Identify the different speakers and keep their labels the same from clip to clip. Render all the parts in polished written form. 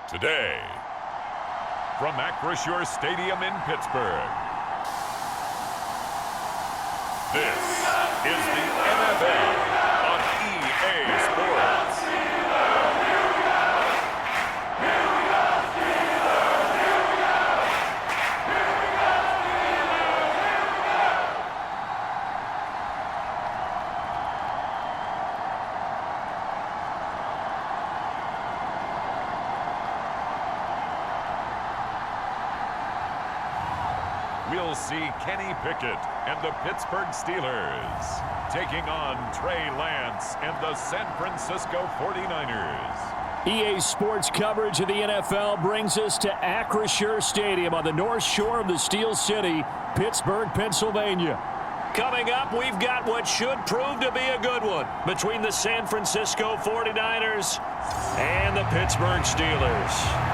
Speaker 1: Today, from Acrisure Stadium in Pittsburgh, this is the NFL on EA Sports. We'll see Kenny Pickett and the Pittsburgh Steelers taking on Trey Lance and the San Francisco 49ers.
Speaker 2: EA Sports coverage of the NFL brings us to Acrisure Stadium on the north shore of the Steel City, Pittsburgh, Pennsylvania. Coming up, we've got what should prove to be a good one between the San Francisco 49ers and the Pittsburgh Steelers.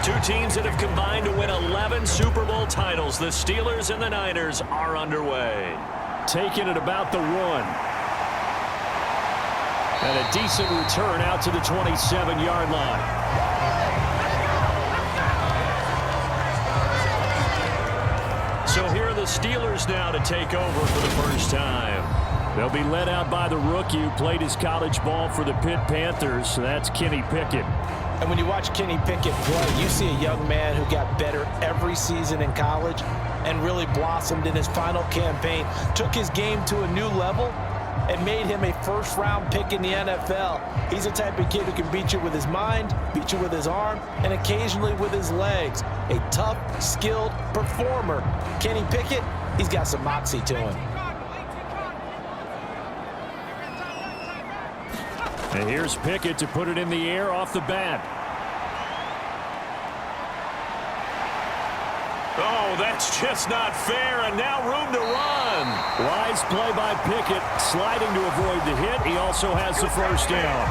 Speaker 2: Two teams that have combined to win 11 Super Bowl titles. The Steelers and the Niners are underway. Taking it about the 1. And a decent return out to the 27-yard line. So here are the Steelers now to take over for the first time. They'll be led out by the rookie who played his college ball for the Pitt Panthers. So that's Kenny Pickett.
Speaker 3: And when you watch Kenny Pickett play, you see a young man who got better every season in college and really blossomed in his final campaign, took his game to a new level, and made him a first-round pick in the NFL. He's the type of kid who can beat you with his mind, beat you with his arm, and occasionally with his legs. A tough, skilled performer. Kenny Pickett, he's got some moxie to him.
Speaker 2: And here's Pickett to put it in the air off the bat. Oh, that's just not fair, and now room to run. Wise play by Pickett, sliding to avoid the hit. He also has the first down.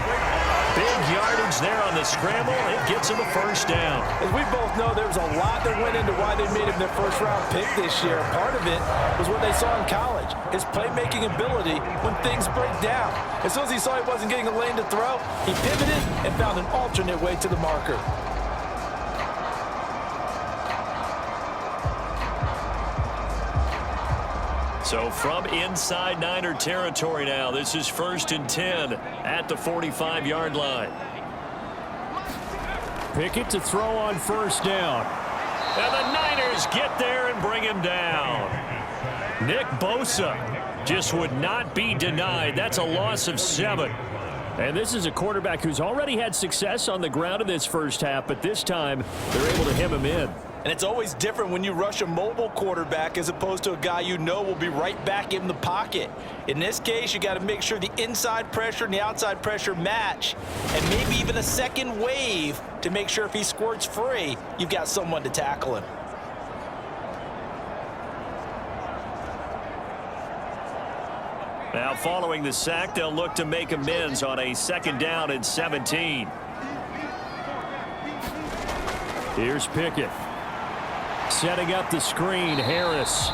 Speaker 2: Big yardage there on the scramble. It gets him a first down.
Speaker 3: As we both know, there was a lot that went into why they made him their first-round pick this year. Part of it was what they saw in college, his playmaking ability when things break down. As soon as he saw he wasn't getting a lane to throw, he pivoted and found an alternate way to the marker.
Speaker 2: So from inside Niner territory now, this is 1st and 10 at the 45-yard line. Pickett to throw on first down. And the Niners get there and bring him down. Nick Bosa just would not be denied. That's a loss of 7. And this is a quarterback who's already had success on the ground in this first half, but this time they're able to hem him in.
Speaker 3: And it's always different when you rush a mobile quarterback as opposed to a guy you know will be right back in the pocket. In this case, you got to make sure the inside pressure and the outside pressure match, and maybe even a second wave to make sure if he squirts free, you've got someone to tackle him.
Speaker 2: Now following the sack, they'll look to make amends on a 2nd down and 17. Here's Pickett. Setting up the screen, Harris.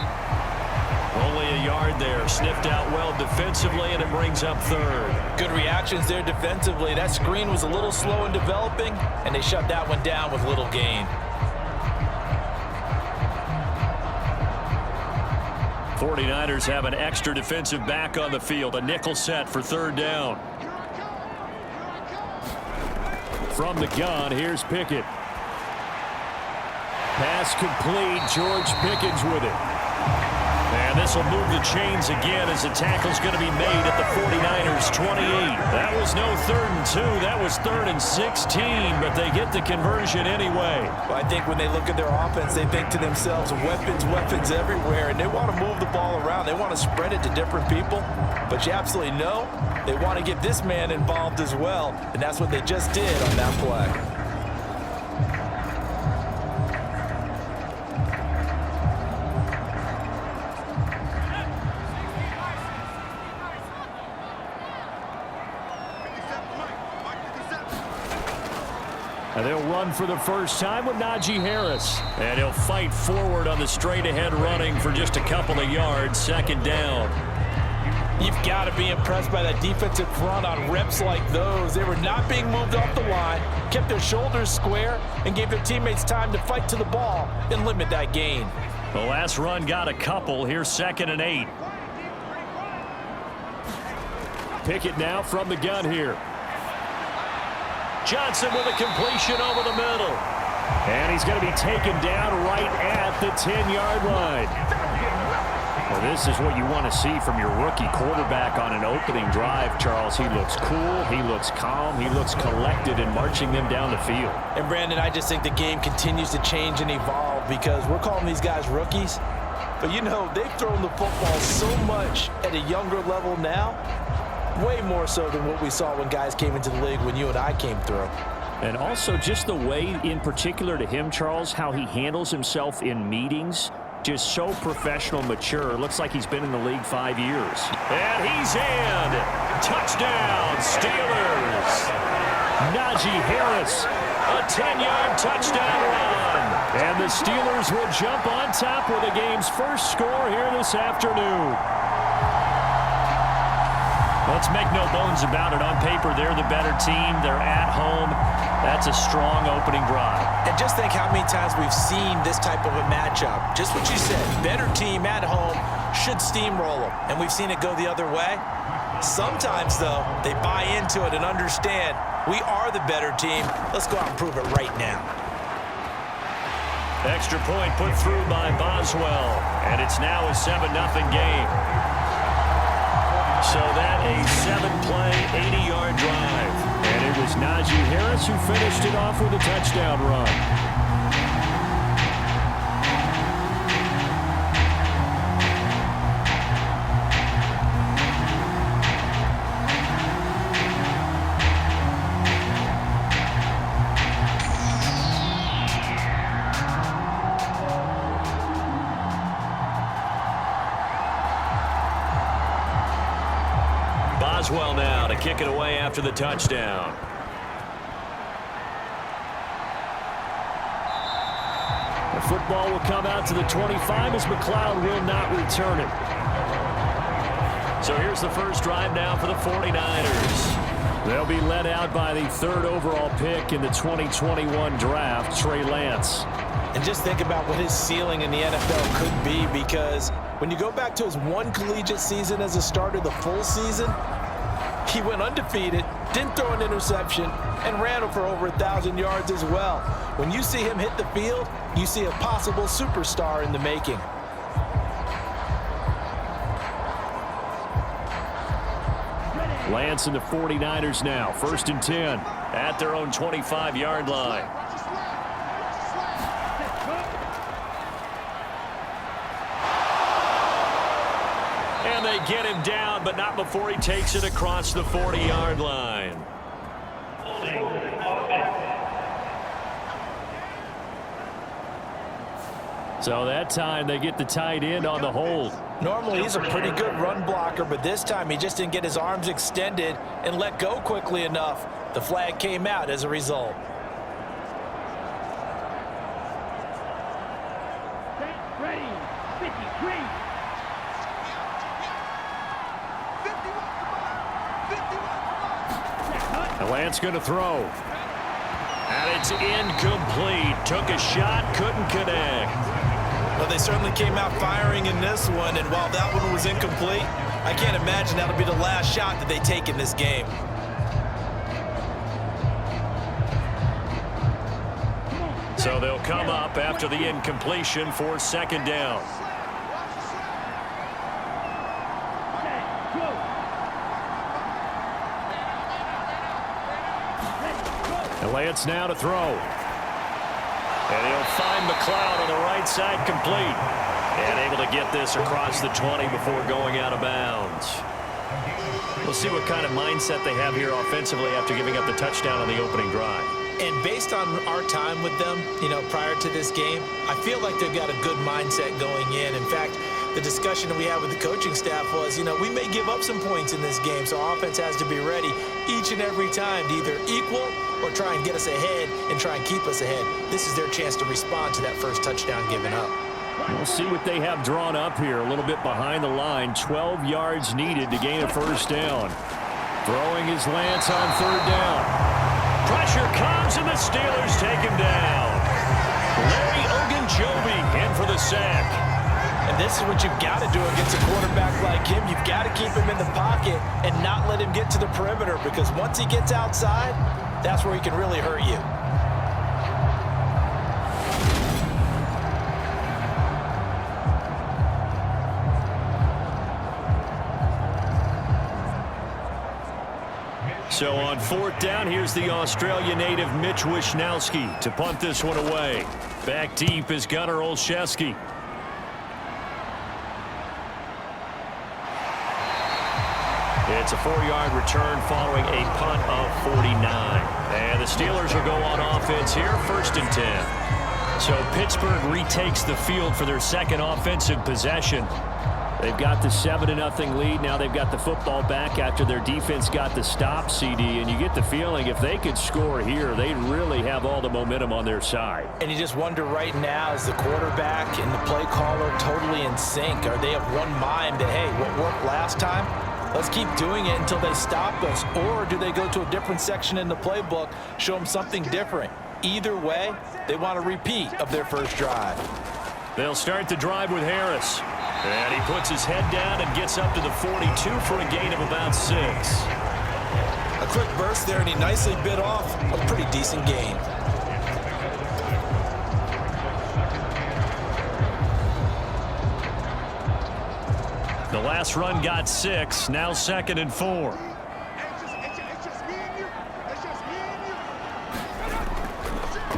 Speaker 2: Only a yard there. Sniffed out well defensively, and it brings up 3rd.
Speaker 3: Good reactions there defensively. That screen was a little slow in developing, and they shut that one down with little gain.
Speaker 2: 49ers have an extra defensive back on the field. A nickel set for 3rd down. From the gun, here's Pickett. Pass complete. George Pickens with it. And this will move the chains again as the tackle's going to be made at the 49ers 28. That was no 3rd and 2. That was 3rd and 16, but they get the conversion anyway.
Speaker 3: Well, I think when they look at their offense, they think to themselves, weapons, weapons everywhere, and they want to move the ball around. They want to spread it to different people. But But you absolutely know they want to get this man involved as well, and that's what they just did on that play.
Speaker 2: And they'll run for the first time with Najee Harris. And he'll fight forward on the straight-ahead running for just a couple of yards, second down.
Speaker 3: You've got to be impressed by that defensive front on reps like those. They were not being moved off the line, kept their shoulders square, and gave their teammates time to fight to the ball and limit that gain.
Speaker 2: The last run got a couple. Here's 2nd and 8. Pickett now from the gun here. Johnson with a completion over the middle. And he's going to be taken down right at the 10-yard line. Well, this is what you want to see from your rookie quarterback on an opening drive, Charles. He looks cool, he looks calm, he looks collected in marching them down the field.
Speaker 3: And, Brandon, I just think the game continues to change and evolve because we're calling these guys rookies. But, you know, they've thrown the football so much at a younger level now. Way more so than what we saw when guys came into the league when you and I came through.
Speaker 2: And also just the way, in particular to him, Charles, how he handles himself in meetings. Just so professional, mature. Looks like he's been in the league 5 years. And he's in. Touchdown, Steelers. Najee Harris, a 10-yard touchdown run. And the Steelers will jump on top with the game's first score here this afternoon. Let's make no bones about it. On paper, they're the better team. They're at home. That's a strong opening drive.
Speaker 3: And just think how many times we've seen this type of a matchup. Just what you said, better team at home should steamroll them. And we've seen it go the other way. Sometimes, though, they buy into it and understand we are the better team. Let's go out and prove it right now.
Speaker 2: Extra point put through by Boswell. And it's now a 7-0 game. So that a 7-play, 80-yard drive. And it was Najee Harris who finished it off with a touchdown run. Boswell now to kick it away after the touchdown. The football will come out to the 25 as McLeod will not return it. So here's the first drive now for the 49ers. They'll be led out by the 3rd overall pick in the 2021 draft, Trey Lance.
Speaker 3: And just think about what his ceiling in the NFL could be, because when you go back to his one collegiate season as a starter, the full season, he went undefeated, didn't throw an interception, and ran for over 1,000 yards as well. When you see him hit the field, you see a possible superstar in the making.
Speaker 2: Lance and the 49ers now, 1st and 10 at their own 25-yard line. And they get him down, but not before he takes it across the 40-yard line. So that time they get the tight end on the hold.
Speaker 3: Normally he's a pretty good run blocker, but this time he just didn't get his arms extended and let go quickly enough. The flag came out as a result.
Speaker 4: Ready, 53.
Speaker 2: And Lance going to throw. And it's incomplete. Took a shot, couldn't connect.
Speaker 3: Well, they certainly came out firing in this one, and while that one was incomplete, I can't imagine that'll be the last shot that they take in this game.
Speaker 2: So they'll come up after the incompletion for 2nd down. And Lance now to throw. And he'll find McLeod on the right side, complete. And able to get this across the 20 before going out of bounds. We'll see what kind of mindset they have here offensively after giving up the touchdown on the opening drive.
Speaker 3: And based on our time with them, prior to this game, I feel like they've got a good mindset going in. In fact, the discussion that we had with the coaching staff was, we may give up some points in this game, so our offense has to be ready each and every time to either equal or try and get us ahead and try and keep us ahead. This is their chance to respond to that first touchdown given up.
Speaker 2: We'll see what they have drawn up here. A little bit behind the line. 12 yards needed to gain a first down. Throwing his Lance on third down. Pressure comes, and the Steelers take him down. Larry Ogunjobi in for the sack.
Speaker 3: And this is what you've got to do against a quarterback like him. You've got to keep him in the pocket and not let him get to the perimeter, because once he gets outside, that's where he can really hurt you.
Speaker 2: So on fourth down, here's the Australia native Mitch Wishnowsky to punt this one away. Back deep is Gunnar Olszewski. It's a 4-yard return following a punt of 49. And the Steelers will go on offense here, 1st and 10. So Pittsburgh retakes the field for their second offensive possession. They've got the 7-0 lead. Now they've got the football back after their defense got the stop, CD. And you get the feeling if they could score here, they'd really have all the momentum on their side.
Speaker 3: And you just wonder right now, is the quarterback and the play caller totally in sync? Are they of one mind that, hey, what worked last time, let's keep doing it until they stop us? Or do they go to a different section in the playbook, show them something different? Either way, they want a repeat of their first drive.
Speaker 2: They'll start the drive with Harris. And he puts his head down and gets up to the 42 for a gain of about 6.
Speaker 3: A quick burst there, and he nicely bit off a pretty decent gain.
Speaker 2: The last run got 6. Now 2nd and 4.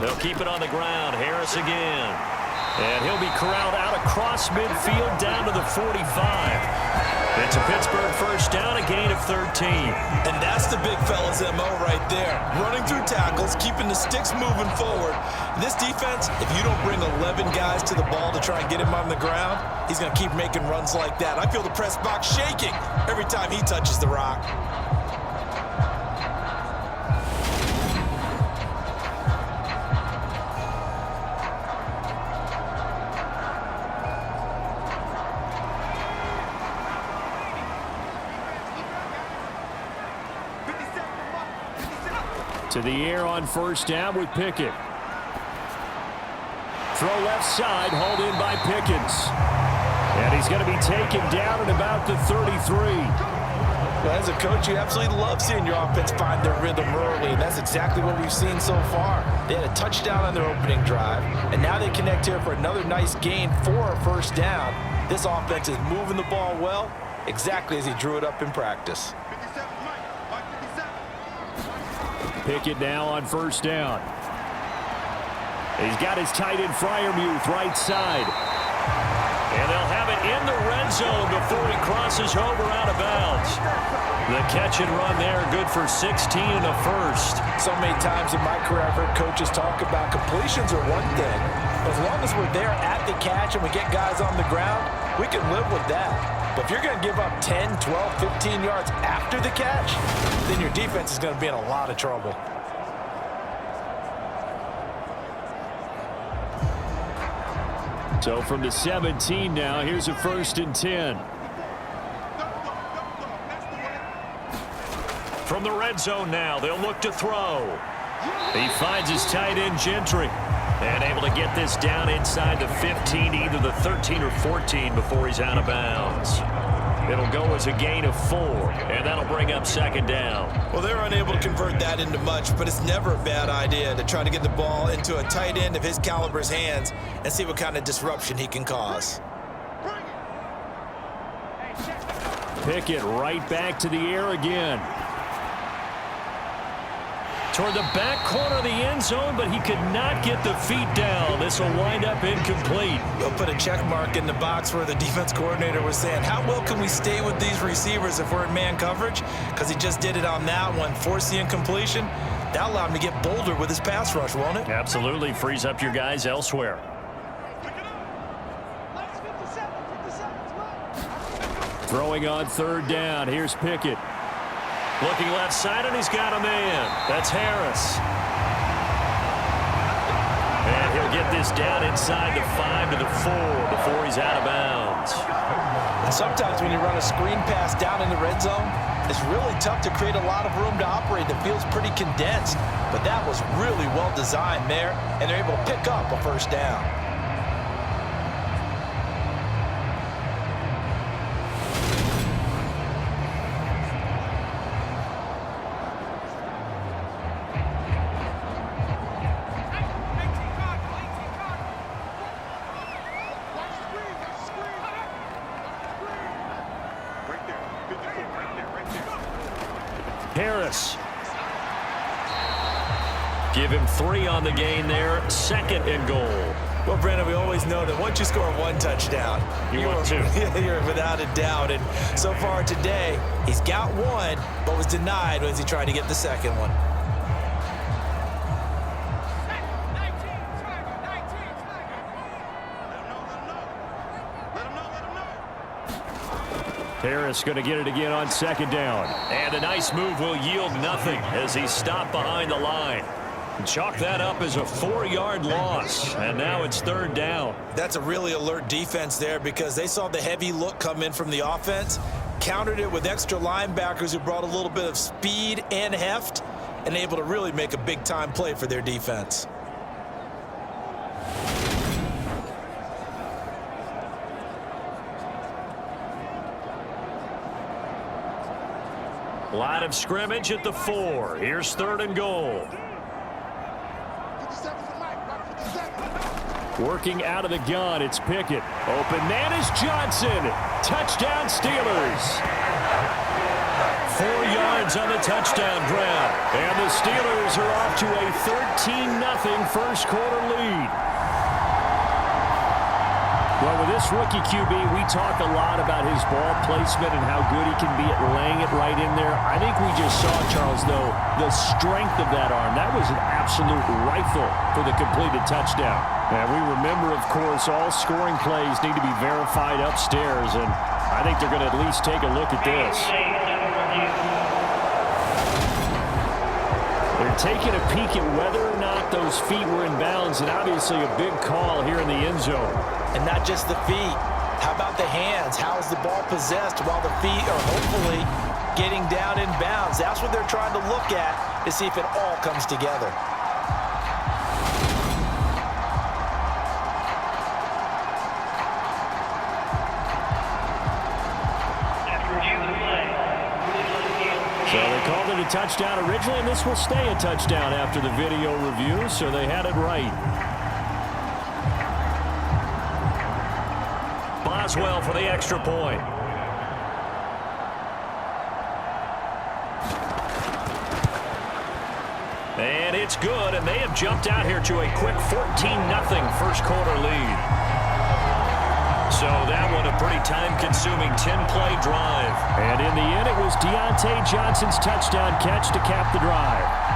Speaker 2: They'll keep it on the ground. Harris again. And he'll be corralled out across midfield down to the 45. It's a Pittsburgh first down, a gain of 13.
Speaker 3: And that's the big fella's MO right there. Running through tackles, keeping the sticks moving forward. This defense, if you don't bring 11 guys to the ball to try and get him on the ground, he's going to keep making runs like that. I feel the press box shaking every time he touches the rock.
Speaker 2: To the air on first down with Pickett. Throw left side, hauled in by Pickens. And he's going to be taken down at about the 33.
Speaker 3: Well, as a coach, you absolutely love seeing your offense find their rhythm early, and that's exactly what we've seen so far. They had a touchdown on their opening drive, and now they connect here for another nice gain for a first down. This offense is moving the ball well, exactly as he drew it up in practice.
Speaker 2: Pickett now on first down. He's got his tight end Freiermuth right side. And they'll have it in the red zone before he crosses over out of bounds. The catch and run there, good for 16 and a first.
Speaker 3: So many times in my career I've heard coaches talk about completions are one thing. But as long as we're there at the catch and we get guys on the ground, we can live with that. But if you're going to give up 10, 12, 15 yards after the catch, then your defense is going to be in a lot of trouble.
Speaker 2: So from the 17 now, here's a 1st and 10. From the red zone now, they'll look to throw. He finds his tight end Gentry. And able to get this down inside the 15, either the 13 or 14 before he's out of bounds. It'll go as a gain of 4, and that'll bring up 2nd down.
Speaker 3: Well, they're unable to convert that into much, but it's never a bad idea to try to get the ball into a tight end of his caliber's hands and see what kind of disruption he can cause.
Speaker 2: Pickett right back to the air again. toward the back corner of the end zone, but he could not get the feet down. This will wind up incomplete.
Speaker 3: We'll put a check mark in the box where the defense coordinator was saying, how well can we stay with these receivers if we're in man coverage? Because he just did it on that one, forced the incompletion. That allowed him to get bolder with his pass rush, won't it?
Speaker 2: Absolutely. Frees up your guys elsewhere. Throwing on third down. Here's Pickett. Looking left side, and he's got a man. That's Harris. And he'll get this down inside the 5 to the 4 before he's out of bounds.
Speaker 3: And sometimes when you run a screen pass down in the red zone, it's really tough to create a lot of room to operate. The field's pretty condensed, but that was really well designed there, and they're able to pick up a first down.
Speaker 2: Harris. Give him 3 on the gain there. 2nd and goal.
Speaker 3: Well, Brandon, we always know that once you score 1 touchdown,
Speaker 2: you want 2.
Speaker 3: You're without a doubt. And so far today, he's got 1, but was denied as he tried to get the second one.
Speaker 2: Harris going to get it again on 2nd down. And a nice move will yield nothing as he's stopped behind the line. Chalk that up as a 4-yard loss, and now it's 3rd down.
Speaker 3: That's a really alert defense there because they saw the heavy look come in from the offense, countered it with extra linebackers who brought a little bit of speed and heft, and able to really make a big-time play for their defense.
Speaker 2: Line of scrimmage at the 4. Here's 3rd and goal. Working out of the gun, it's Pickett. Open man is Johnson. Touchdown Steelers. 4 yards on the touchdown grab. And the Steelers are off to a 13-0 first quarter lead. Well, with this rookie QB, we talk a lot about his ball placement and how good he can be at laying it right in there. I think we just saw, Charles, though, the strength of that arm. That was an absolute rifle for the completed touchdown. And we remember, of course, all scoring plays need to be verified upstairs, and I think they're going to at least take a look at this. They're taking a peek at whether or not those feet were in bounds, and obviously a big call here in the end zone.
Speaker 3: And not just the feet. How about the hands? How is the ball possessed while the feet are hopefully getting down in bounds? That's what they're trying to look at to see if it all comes together.
Speaker 2: So they called it a touchdown originally, and this will stay a touchdown after the video review, so they had it right. Boswell for the extra point. And it's good, and they have jumped out here to a quick 14-0 first quarter lead. So that one a pretty time-consuming 10-play drive. And in the end, it was Deontay Johnson's touchdown catch to cap the drive.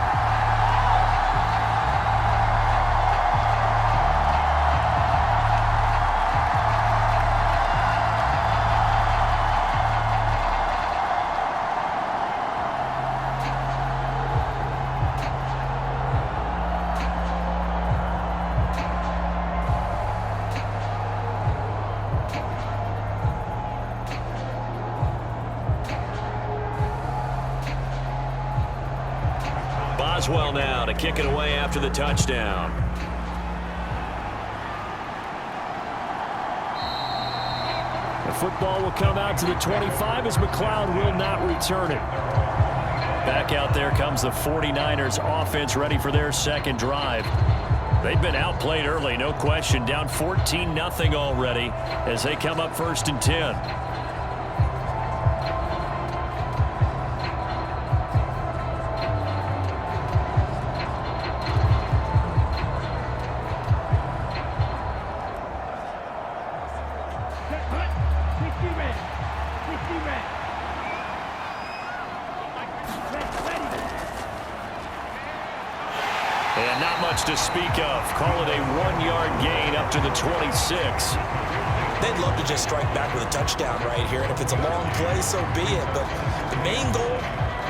Speaker 2: Boswell now to kick it away after the touchdown. The football will come out to the 25 as McLeod will not return it. Back out there comes the 49ers offense ready for their second drive. They've been outplayed early, no question. Down 14-0 already as they come up 1st and 10. And not much to speak of. Call it a 1-yard gain up to the 26.
Speaker 3: They'd love to just strike back with a touchdown right here, and if it's a long play, so be it. But the main goal,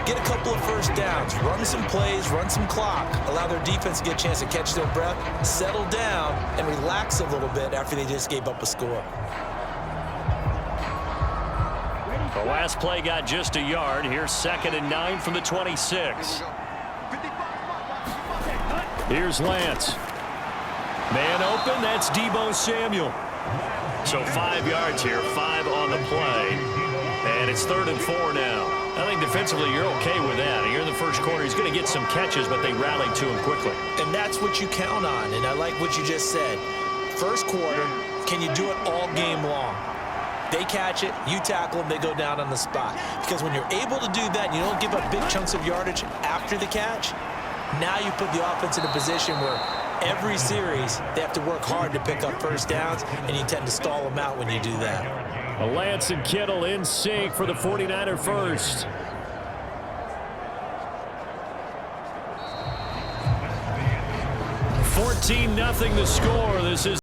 Speaker 3: get a couple of first downs, run some plays, run some clock, allow their defense to get a chance to catch their breath, settle down, and relax a little bit after they just gave up a score.
Speaker 2: The last play got just a yard. Here's 2nd and 9 from the 26. Here's Lance. Man open, that's Deebo Samuel. So 5 yards here, 5 on the play. And it's 3rd and 4 now. I think defensively you're okay with that. You're in the first quarter. He's going to get some catches, but they rallied to him quickly.
Speaker 3: And that's what you count on, and I like what you just said. First quarter, can you do it all game long? They catch it, you tackle them, they go down on the spot. Because when you're able to do that and you don't give up big chunks of yardage after the catch, now you put the offense in a position where every series they have to work hard to pick up first downs, and you tend to stall them out when you do that.
Speaker 2: Lance and Kittle in sync for the 49er first. 14-0 the score. This is